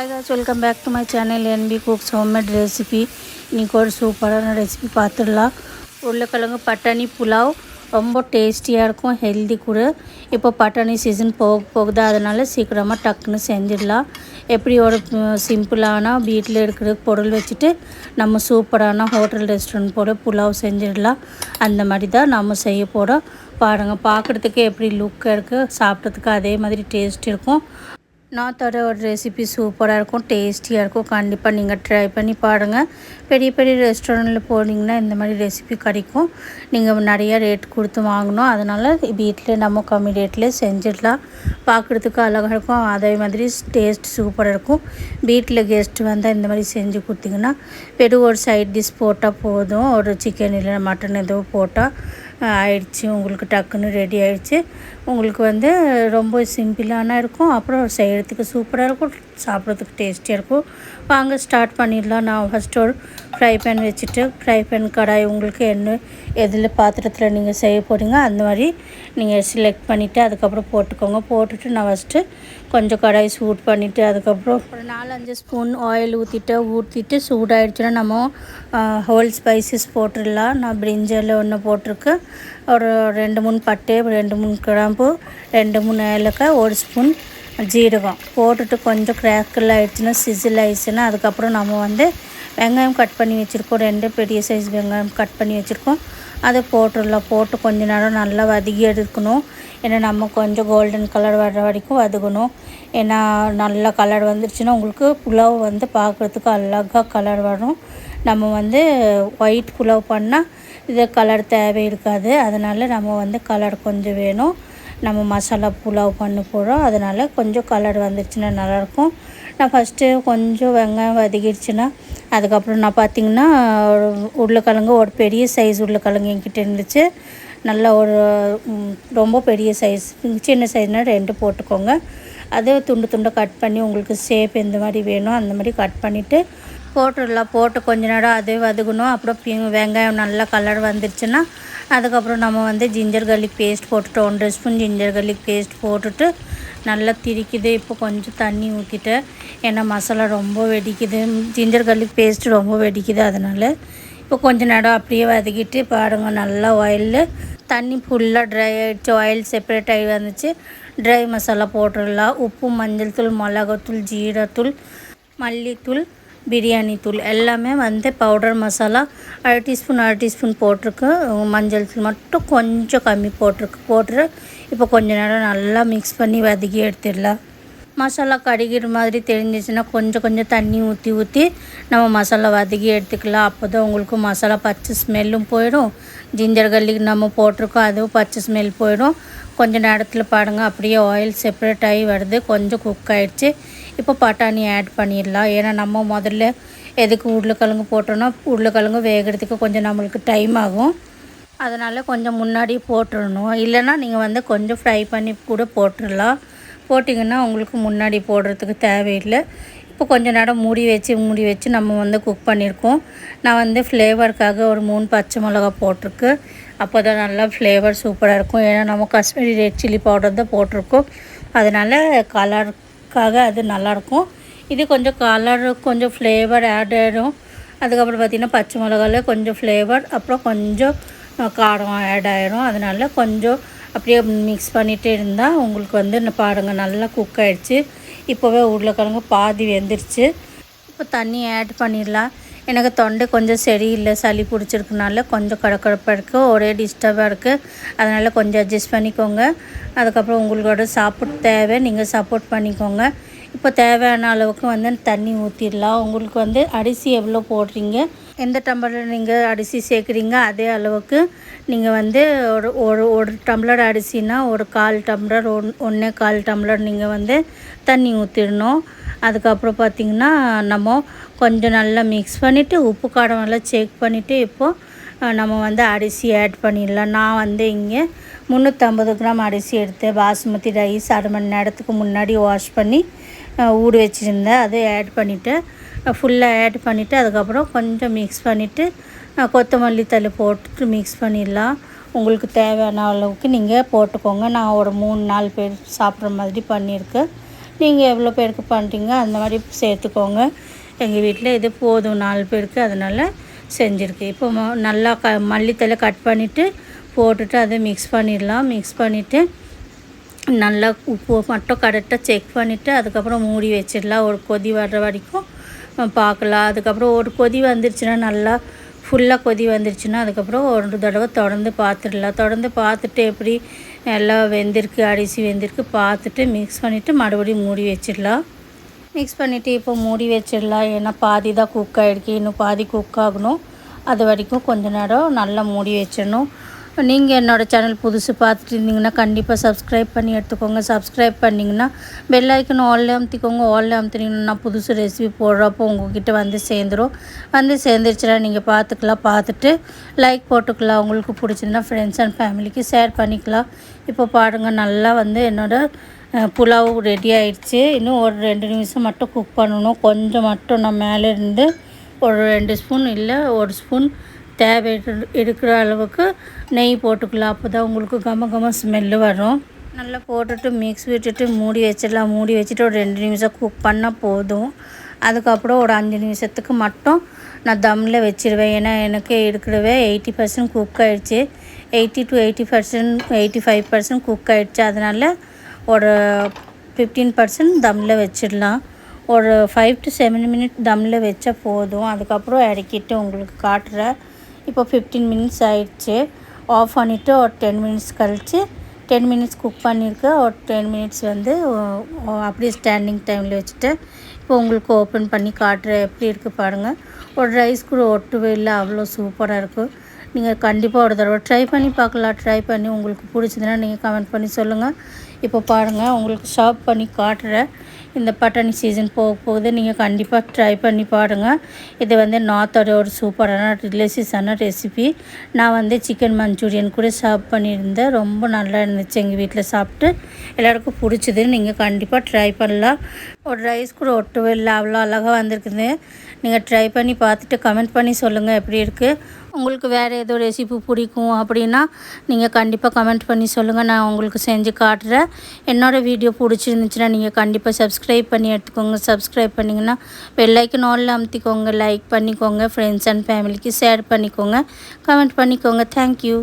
Hi guys, welcome back to my channel NB Cooks Homemade Recipe. இன்னைக்கு ஒரு சூப்பரான recipe பார்த்துடலாம். உருளைக்கிழங்கு பட்டாணி புலாவ் ரொம்ப டேஸ்டியாக இருக்கும், ஹெல்தி கூட. இப்போ பட்டாணி சீசன் போகுது, அதனால் சீக்கிரமாக டக்குன்னு செஞ்சிடலாம். எப்படி ஒரு சிம்பிளான வீட்டில் இருக்கிற பொருள் வச்சுட்டு நம்ம சூப்பரான ஹோட்டல் ரெஸ்டாரண்ட் போட புலாவ் செஞ்சிடலாம். அந்த மாதிரி தான் நம்ம செய்ய போகிறோம். பாருங்கள், பார்க்குறதுக்கு எப்படி லுக்காக இருக்குது, சாப்பிட்றதுக்கு அதே மாதிரி டேஸ்ட் இருக்கும். நான் தர ஒரு ரெசிபி சூப்பராக இருக்கும், டேஸ்டியாக இருக்கும். கண்டிப்பாக நீங்கள் ட்ரை பண்ணி பாருங்கள். பெரிய பெரிய ரெஸ்டாரண்ட்டில் போனீங்கன்னா இந்த மாதிரி ரெசிபி கிடைக்கும். நீங்கள் நிறையா ரேட் கொடுத்து வாங்கணும், அதனால் வீட்டில் நம்ம கம்மி ரேட்லேயே செஞ்சிடலாம். பார்க்குறதுக்கு அழகாக இருக்கும், அதே மாதிரி டேஸ்ட் சூப்பராக இருக்கும். வீட்டில் கெஸ்ட்டு வந்தால் இந்த மாதிரி செஞ்சு கொடுத்திங்கன்னா வெறும் ஒரு சைட் டிஷ் போட்டால் போதும். ஒரு சிக்கன் இல்லை மட்டன் எதுவும் போட்டால் ஆயிடுச்சு, உங்களுக்கு டக்குன்னு ரெடி ஆகிடுச்சு. உங்களுக்கு ரொம்ப சிம்பிளான இருக்கும், அப்புறம் செய்கிறதுக்கு சூப்பராக இருக்கும், சாப்பிட்றதுக்கு டேஸ்டியாக இருக்கும். வாங்க ஸ்டார்ட் பண்ணிடலாம். நான் ஃபஸ்ட்டு ஒரு ஃப்ரை பேன் வச்சுட்டு, ஃப்ரை பேன் கடாய் உங்களுக்கு என்ன எதில் பாத்திரத்தில் நீங்கள் செய்ய போகிறீங்க அந்த மாதிரி நீங்கள் செலக்ட் பண்ணிவிட்டு அதுக்கப்புறம் போட்டுக்கோங்க. போட்டுட்டு நான் ஃபஸ்ட்டு கொஞ்சம் கடாய் சூட் பண்ணிவிட்டு அதுக்கப்புறம் ஒரு 4-5 ஸ்பூன் ஆயில் ஊற்றிட்டு சூடாகிடுச்சுன்னா நம்ம ஹோல் ஸ்பைசஸ் போட்டுடலாம். நான் பிரிஞ்சில் ஒன்று போட்டிருக்கு, ஒரு 2-3 பட்டை, 2-3 கிராம்பு, 2-3 ஏலக்காய், 1 ஸ்பூன் ஜீரகம் போட்டுட்டு கொஞ்சம் கிராக்கில் ஆகிடுச்சுன்னா சிசில் ஆகிடுச்சுன்னா அதுக்கப்புறம் நம்ம வெங்காயம் கட் பண்ணி வச்சுருக்கோம். 2 பெரிய சைஸ் வெங்காயம் கட் பண்ணி வச்சுருக்கோம், அதை போட்டுடலாம். போட்டு கொஞ்ச நேரம் நல்லா வதக்கி எடுக்கணும். ஏன்னா நம்ம கொஞ்சம் கோல்டன் கலர் வர்ற வரைக்கும் வதக்கணும். ஏன்னா நல்ல கலர் வந்துருச்சுன்னா உங்களுக்கு புலாவ் பார்க்குறதுக்கு அழகாக கலர் வரும். நம்ம ஒயிட் புலாவ் பண்ணால் இது கலர் தேவை இருக்காது, அதனால் நம்ம கலர் கொஞ்சம் வேணும். நம்ம மசாலா புலாவ் பண்ண போகிறோம், அதனால் கொஞ்சம் கலர் வந்துருச்சுன்னா நல்லாயிருக்கும். நான் ஃபஸ்ட்டு கொஞ்சம் வெங்காயம் வதக்கிடுச்சுன்னா அதுக்கப்புறம் நான் பார்த்திங்கன்னா உருளைக்கிழங்கு ஒரு பெரிய சைஸ் உருளைக்கிழங்கு என்கிட்ட இருந்துச்சு. நல்லா ஒரு ரொம்ப பெரிய சைஸ், சின்ன சைஸ்னால் 2 போட்டுக்கோங்க. அதை துண்டாக கட் பண்ணி உங்களுக்கு ஷேப் எந்த மாதிரி வேணும் அந்த மாதிரி கட் பண்ணிவிட்டு போட்டுடலாம். போட்டு கொஞ்ச நேரம் அதே வதக்கணும். அப்புறம் வெங்காயம் நல்லா கலர் வந்துருச்சுன்னா அதுக்கப்புறம் நம்ம ஜிஞ்சர் கார்லிக் பேஸ்ட் போட்டுட்டு 1 ஸ்பூன் ஜிஞ்சர் கார்லிக் பேஸ்ட் போட்டுட்டு நல்லா திரிக்குது. இப்போ கொஞ்சம் தண்ணி ஊற்றிட்டு, ஏன்னா மசாலா ரொம்ப வெடிக்குது, ஜிஞ்சர் கார்லிக் பேஸ்ட்டு ரொம்ப வெடிக்குது, அதனால் இப்போ கொஞ்சம் நேரம் அப்படியே வதக்கிட்டு பாருங்கள். நல்லா ஆயிலில் தண்ணி ஃபுல்லாக ட்ரை ஆகிடுச்சு, ஆயில் செப்பரேட் ஆகி வந்துச்சு. ட்ரை மசாலா போட்டுடலாம். உப்பு, மஞ்சள் தூள், மிளகாத்தூள், ஜீரத்தூள், மல்லித்தூள், பிரியாணி தூள் எல்லாமே பவுடர் மசாலா 1/2 டீஸ்பூன் போட்டிருக்கு. மஞ்சள் தூள் மட்டும் கொஞ்சம் கம்மி போட்டுரு. இப்போ கொஞ்சம் நேரம் நல்லா மிக்ஸ் பண்ணி வதக்கி எடுத்துடலாம். மசாலா கடிக்கிற மாதிரி தெரிஞ்சிச்சுன்னா கொஞ்சம் தண்ணி ஊற்றி நம்ம மசாலா வதக்கி எடுத்துக்கலாம். அப்போ தான் உங்களுக்கு மசாலா பச்சை ஸ்மெல்லும் போயிடும், ஜிஞ்சர் கார்லிக் நம்ம போட்டிருக்கோம் அதுவும் பச்சை ஸ்மெல் போயிடும். கொஞ்சம் நேரத்தில் பாருங்கள் அப்படியே ஆயில் செப்பரேட் ஆகி வருது, கொஞ்சம் குக் ஆகிடுச்சு. இப்போ பட்டாணி ஆட் பண்ணிடலாம். ஏன்னா நம்ம முதல்ல எதுக்கு உருளைக்கிழங்கு போட்டோன்னா உருளைக்கிழங்கு வேகிறதுக்கு கொஞ்சம் நம்மளுக்கு டைம் ஆகும், அதனால் கொஞ்சம் முன்னாடி போட்டுடணும். இல்லைன்னா நீங்கள் கொஞ்சம் ஃப்ரை பண்ணி கூட போட்டுடலாம். போட்டிங்கன்னா உங்களுக்கு முன்னாடி போடுறதுக்கு தேவையில்லை. இப்போ கொஞ்சம் நேரம் மூடி வச்சு நம்ம குக் பண்ணியிருக்கோம். நான் ஃப்ளேவருக்காக ஒரு 3 பச்சை மிளகா போட்டிருக்கு, அப்போ தான் நல்லா ஃப்ளேவர் சூப்பராக இருக்கும். ஏன்னா நம்ம காஷ்மீரி ரெட் சில்லி பவுடர் தான் போட்டிருக்கோம், அதனால் கலருக்காக அது நல்லாயிருக்கும். இது கொஞ்சம் கலர் கொஞ்சம் ஃப்ளேவர் ஆட் ஆகிடும். அதுக்கப்புறம் பார்த்திங்கன்னா பச்சை மிளகாவில் கொஞ்சம் ஃப்ளேவர், அப்புறம் கொஞ்சம் காரம் ஆட் ஆகிடும். அதனால் கொஞ்சம் அப்படியே மிக்ஸ் பண்ணிகிட்டே இருந்தால் உங்களுக்கு பாருங்கள் நல்லா குக் ஆகிடுச்சு. இப்போவே உருளைக்கிழங்கு பாதி வெந்துருச்சு. இப்போ தண்ணி ஆட் பண்ணிடலாம். எனக்கு தொண்டை கொஞ்சம் சரியில்லை, சளி பிடிச்சிருக்கனால கொஞ்சம் கடக்கடப்பாக இருக்குது, ஒரே டிஸ்டர்பாக இருக்குது, அதனால் கொஞ்சம் அட்ஜஸ்ட் பண்ணிக்கோங்க. அதுக்கப்புறம் உங்களோட சாப்பிட்டு தேவை நீங்கள் சப்போர்ட் பண்ணிக்கோங்க. இப்போ தேவையான அளவுக்கு தண்ணி ஊற்றிடலாம். உங்களுக்கு அரிசி எவ்வளோ போடுறீங்க, எந்த டம்ளரில் நீங்கள் அரிசி சேர்க்குறீங்க அதே அளவுக்கு நீங்கள் ஒரு டம்ளர் அரிசினா ஒரு 1/4 டம்ளர் 1.25 டம்ளர் நீங்கள் தண்ணி ஊற்றிடணும். அதுக்கப்புறம் பார்த்திங்கன்னா நம்ம கொஞ்சம் நல்லா மிக்ஸ் பண்ணிவிட்டு உப்பு காரம் எல்லாம் செக் பண்ணிவிட்டு இப்போது நம்ம அரிசி ஆட் பண்ணிடலாம். நான் இங்கே 350 கிராம் அரிசி எடுத்தேன், பாசுமதி ரைஸ். 1/2 மணி நேரத்துக்கு முன்னாடி வாஷ் பண்ணி ஊற வச்சுருந்தேன். அதை ஆட் பண்ணிவிட்டு ஃபுல்லாக ஆட் பண்ணிவிட்டு அதுக்கப்புறம் கொஞ்சம் மிக்ஸ் பண்ணிவிட்டு கொத்தமல்லி தழை போட்டுட்டு மிக்ஸ் பண்ணிடலாம். உங்களுக்கு தேவையான அளவுக்கு நீங்கள் போட்டுக்கோங்க. நான் ஒரு 3-4 பேர் சாப்பிட்ற மாதிரி பண்ணியிருக்கேன். நீங்கள் எவ்வளோ பேருக்கு பண்ணுறீங்க அந்த மாதிரி சேர்த்துக்கோங்க. எங்கள் வீட்டில் இது போதும் 4 பேருக்கு, அதனால் செஞ்சுருக்கு. இப்போ நல்லா மல்லித்தழை கட் பண்ணிவிட்டு போட்டுட்டு அதை மிக்ஸ் பண்ணிடலாம். மிக்ஸ் பண்ணிவிட்டு நல்லா உப்பு மட்டும் கரெக்டாக செக் பண்ணிவிட்டு அதுக்கப்புறம் மூடி வச்சிடலாம். ஒரு கொதி வர்ற வரைக்கும் பார்க்கலாம். அதுக்கப்புறம் ஒரு கொதி வந்துருச்சுன்னா, நல்லா ஃபுல்லாக கொதி வந்துருச்சுன்னா அதுக்கப்புறம் ஒரு தடவை தொடர்ந்து பார்த்துடலாம். தொடர்ந்து பார்த்துட்டு எப்படி எல்லாம் வெந்திருக்கு, அரிசி வெந்திருக்கு பார்த்துட்டு மிக்ஸ் பண்ணிவிட்டு மறுபடியும் மூடி வச்சிடலாம். மிக்ஸ் பண்ணிவிட்டு இப்போ மூடி வச்சிடலாம். ஏன்னா பாதி தான் குக் ஆகிடுக்கு, இன்னும் பாதி குக் ஆகணும். அது வரைக்கும் கொஞ்ச நேரம் நல்லா மூடி வச்சிடணும். நீங்கள் என்னோடய சேனல் புதுசு பார்த்துட்டு இருந்தீங்கன்னா கண்டிப்பாக சப்ஸ்கிரைப் பண்ணி எடுத்துக்கோங்க. சப்ஸ்கிரைப் பண்ணிங்கன்னா பெல் ஐக்கன் ஆல்ல அமுத்திக்கோங்க. ஆல்ல அமுத்தினீங்கன்னா நான் புதுசு ரெசிபி போடுறப்போ உங்கள்கிட்ட வந்து சேர்ந்துடும். வந்து சேர்ந்துருச்சுன்னா நீங்கள் பார்த்துக்கலாம். பார்த்துட்டு லைக் போட்டுக்கலாம். உங்களுக்கு பிடிச்சிருந்தா ஃப்ரெண்ட்ஸ் அண்ட் ஃபேமிலிக்கு ஷேர் பண்ணிக்கலாம். இப்போ பாருங்கள், நல்லா வந்து என்னோடய புலாவ் ரெடி ஆகிடுச்சு. இன்னும் ஒரு 2 நிமிஷம் மட்டும் குக் பண்ணணும். கொஞ்சம் மட்டும் நான் மேலே இருந்து ஒரு 2 ஸ்பூன் இல்லை 1 ஸ்பூன் தேவை எடுக்கிற அளவுக்கு நெய் போட்டுக்கலாம். அப்போ தான் உங்களுக்கு கம ஸ்மெல்லு வரும். நல்லா போட்டுட்டு மிக்ஸ் விட்டுட்டு மூடி வச்சிடலாம். மூடி வச்சுட்டு ஒரு 2 நிமிஷம் குக் பண்ணால் போதும். அதுக்கப்புறம் ஒரு 5 நிமிஷத்துக்கு மட்டும் நான் தம்மில் வச்சுருவேன். ஏன்னா எனக்கு எடுக்கிறவே 80% குக் ஆகிடுச்சு. 80 to 80%, 85% குக் ஆகிடுச்சு. அதனால் ஒரு 15% தம்மில் வச்சிடலாம். ஒரு 5 to 7 மினிட் தம்மில் வச்சா போதும். அதுக்கப்புறம் இறக்கிட்டு உங்களுக்கு காட்டுறேன். இப்போ 15 மினிட்ஸ் ஆயிடுச்சு. ஆஃப் பண்ணிவிட்டு ஒரு 10 மினிட்ஸ் கழித்து 10 மினிட்ஸ் குக் பண்ணியிருக்கேன். ஒரு 10 மினிட்ஸ் வந்து அப்படியே ஸ்டாண்டிங் டைமில் வச்சுட்டு இப்போ உங்களுக்கு ஓப்பன் பண்ணி காட்டுறேன். எப்படி இருக்குது பாருங்கள். ஒரு ரைஸ் கூட ஒட்டவே இல்லை, அவ்வளோ சூப்பராக இருக்கும். நீங்கள் கண்டிப்பாக ஒரு தடவை ட்ரை பண்ணி பார்க்கலாம். ட்ரை பண்ணி உங்களுக்கு பிடிச்சதுன்னா நீங்கள் கமெண்ட் பண்ணி சொல்லுங்கள். இப்போ பாருங்கள், உங்களுக்கு ஷாப் பண்ணி காட்டுறேன். இந்த பட்டாணி சீசன் போகுது. நீங்கள் கண்டிப்பாக ட்ரை பண்ணி பாருங்கள். இது வந்து நார்த்தோட ஒரு சூப்பரான டெலிஷியஸான ரெசிபி. நான் வந்து சிக்கன் மஞ்சூரியன் கூட சர்வ் பண்ணியிருந்தேன். ரொம்ப நல்லா இருந்துச்சு. எங்கள் வீட்டில் சாப்பிட்டு எல்லாேருக்கும் பிடிச்சிது. நீங்கள் கண்டிப்பாக ட்ரை பண்ணலாம். ஒரு ரைஸ் கூட ஒட்டவே இல்லை, அவ்வளோ அழகாக வந்திருக்குது. நீங்கள் ட்ரை பண்ணி பார்த்துட்டு கமெண்ட் பண்ணி சொல்லுங்கள் எப்படி இருக்குது. உங்களுக்கு வேறு ஏதோ ரெசிபி பிடிக்கும் அப்படின்னா நீங்கள் கண்டிப்பாக கமெண்ட் பண்ணி சொல்லுங்கள். நான் உங்களுக்கு செஞ்சு காட்டுறேன். என்னோடய வீடியோ பிடிச்சிருந்துச்சுன்னா நீங்கள் கண்டிப்பாக சப்ஸ்கிரைப் பண்ணி எடுத்துக்கோங்க. சப்ஸ்கிரைப் பண்ணிங்கன்னா பெல் ஐக்கன் ஆல்ல அமுத்திக்கோங்க. லைக் பண்ணிக்கோங்க. ஃப்ரெண்ட்ஸ் அண்ட் ஃபேமிலிக்கு ஷேர் பண்ணிக்கோங்க. கமெண்ட் பண்ணிக்கோங்க. தேங்க்யூ.